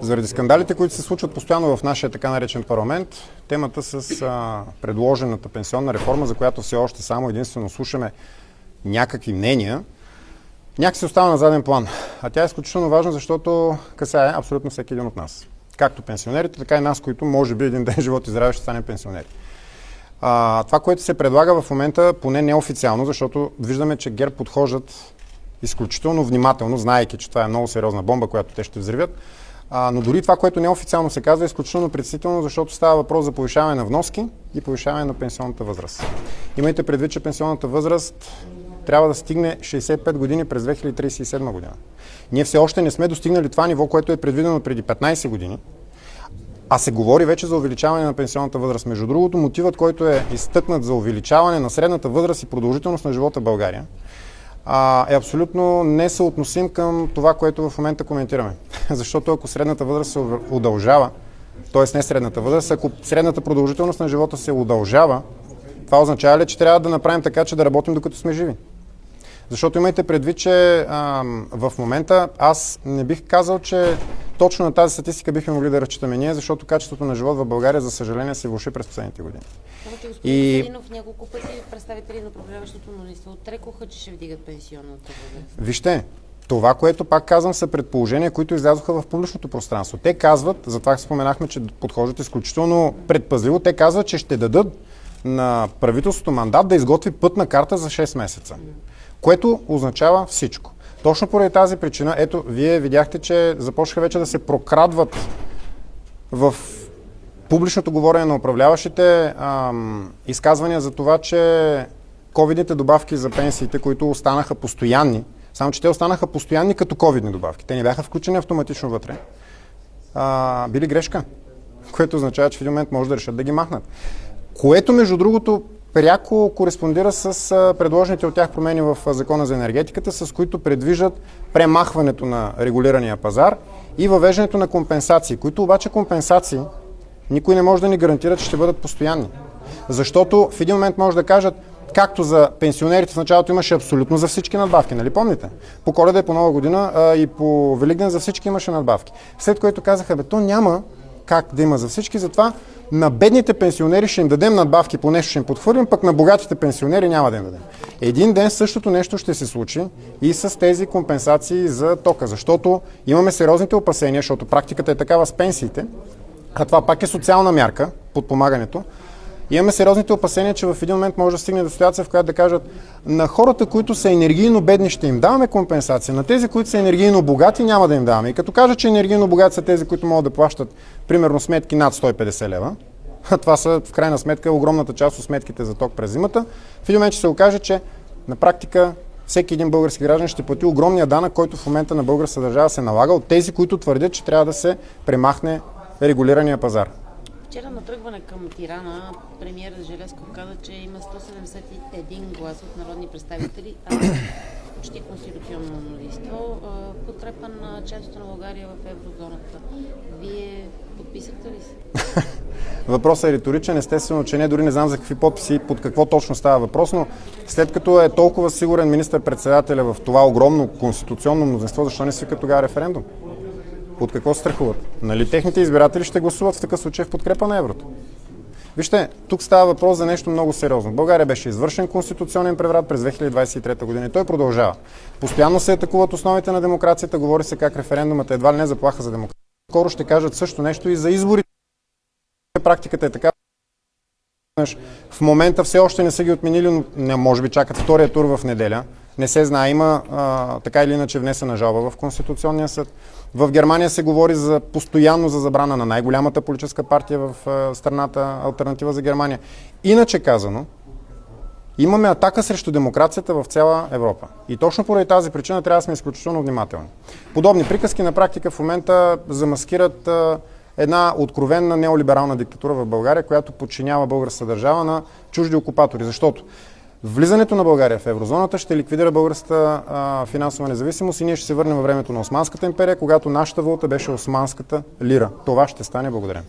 Заради скандалите, които се случват постоянно в нашия така наречен парламент, темата с предложената пенсионна реформа, за която все още само единствено слушаме някакви мнения, някак се остава на заден план. А тя е изключително важна, защото касае абсолютно всеки един от нас. Както пенсионерите, така и нас, които може би един ден живот и здраве ще станем пенсионери. Това, което се предлага в момента, поне неофициално, защото виждаме, че ГЕРБ подхождат изключително внимателно, знаейки, че това е много сериозна бомба, която те ще взривят. Но дори това, което неофициално се казва, е изключително притеснително, защото става въпрос за повишаване на вноски и повишаване на пенсионната възраст. Имайте предвид, че пенсионната възраст трябва да стигне 65 години през 2037 година. Ние все още не сме достигнали това ниво, което е предвидено преди 15 години, а се говори вече за увеличаване на пенсионната възраст. Между другото, мотивът, който е изтъкнат за увеличаване на средната възраст и продължителност на живота в България, е абсолютно несъотносим към това, което в момента коментираме. Защото ако средната възраст се удължава, т.е. не средната възраст, ако средната продължителност на живота се удължава, това означава ли, че трябва да направим така, че да работим докато сме живи? Защото имайте предвид, че в момента аз не бих казал, че точно на тази статистика бихме могли да разчитаме ние, защото качеството на живот в България, за съжаление, се влоши през последните години. Господин Костадинов, няколко пъти представители на управляващото мнозинство отрекоха, че ще вдигат пенсионната възраст. Вижте, това, което пак казвам, са предположения, които излязоха в публичното пространство. Те казват, затова споменахме, че подхождат изключително предпазливо, те казват, че ще дадат на правителството мандат да изготви пътна карта за 6 месеца. Което означава всичко. Точно поради тази причина, ето, вие видяхте, че започнаха вече да се прокрадват в публичното говорене на управляващите изказвания за това, че ковидните добавки за пенсиите, които останаха постоянни, само че те останаха постоянни като ковидни добавки. Те не бяха включени автоматично вътре. Били грешка, което означава, че в един момент може да решат да ги махнат. Което, между другото, пряко кореспондира с предложените от тях промени в Закона за енергетиката, с които предвиждат премахването на регулирания пазар и въвеждането на компенсации, които обаче компенсации никой не може да ни гарантира, че ще бъдат постоянни. Защото в един момент може да кажат, както за пенсионерите в началото имаше абсолютно за всички надбавки, нали помните? По Коледа и по Нова година и по Великден за всички имаше надбавки. След което казаха, то няма как да има за всички, затова на бедните пенсионери ще им дадем надбавки, по нещо ще им подхвърлим, пък на богатите пенсионери няма да им дадем. Един ден същото нещо ще се случи и с тези компенсации за тока, защото имаме сериозните опасения, защото практиката е такава с пенсиите, а това пак е социална мярка, подпомагането. Имаме сериозните опасения, че в един момент може да стигне до ситуация, в която да кажат на хората, които са енергийно бедни, ще им даваме компенсация, на тези, които са енергийно богати, няма да им даваме. И като кажа, че енергийно богати са тези, които могат да плащат примерно сметки над 150 лева, а това са в крайна сметка огромната част от сметките за ток през зимата, в един момент ще се окаже, че на практика всеки един български граждан ще плати огромния данък, който в момента на българската държава се налага от тези, които твърдят, че трябва да се премахне регулирания пазар. Вчера на тръгване към Тирана, премиерът Желязков каза, че има 171 гласа от народни представители, почти конституционно мнозинство, подкрепа на членството на България в еврозоната. Вие подписахте ли се? Въпросът е риторичен, естествено, че не, дори не знам за какви подписи и под какво точно става въпрос, но след като е толкова сигурен министър-председателя в това огромно конституционно мнозинство, защо не свика тогава референдум? От какво се страхуват? Нали техните избиратели ще гласуват в такъв случай в подкрепа на еврото? Вижте, тук става въпрос за нещо много сериозно. България беше извършен конституционен преврат през 2023 година и той продължава. Постоянно се атакуват основите на демокрацията, говори се как референдумът е едва ли не заплаха за демокрацията. Скоро ще кажат също нещо и за изборите. Практиката е така. В момента все още не са ги отменили, но може би чакат втория тур в неделя. Не се знае, има така или иначе внесена жалба в Конституционния съд. В Германия се говори постоянно за забрана на най-голямата политическа партия в страната, Алтернатива за Германия. Иначе казано, имаме атака срещу демокрацията в цяла Европа. И точно поради тази причина трябва да сме изключително внимателни. Подобни приказки на практика в момента замаскират една откровенна неолиберална диктатура в България, която подчинява българската държава на чужди окупатори. Защото влизането на България в еврозоната ще ликвидира българската финансова независимост и ние ще се върнем във времето на Османската империя, когато нашата валута беше османската лира. Това ще стане. Благодаря.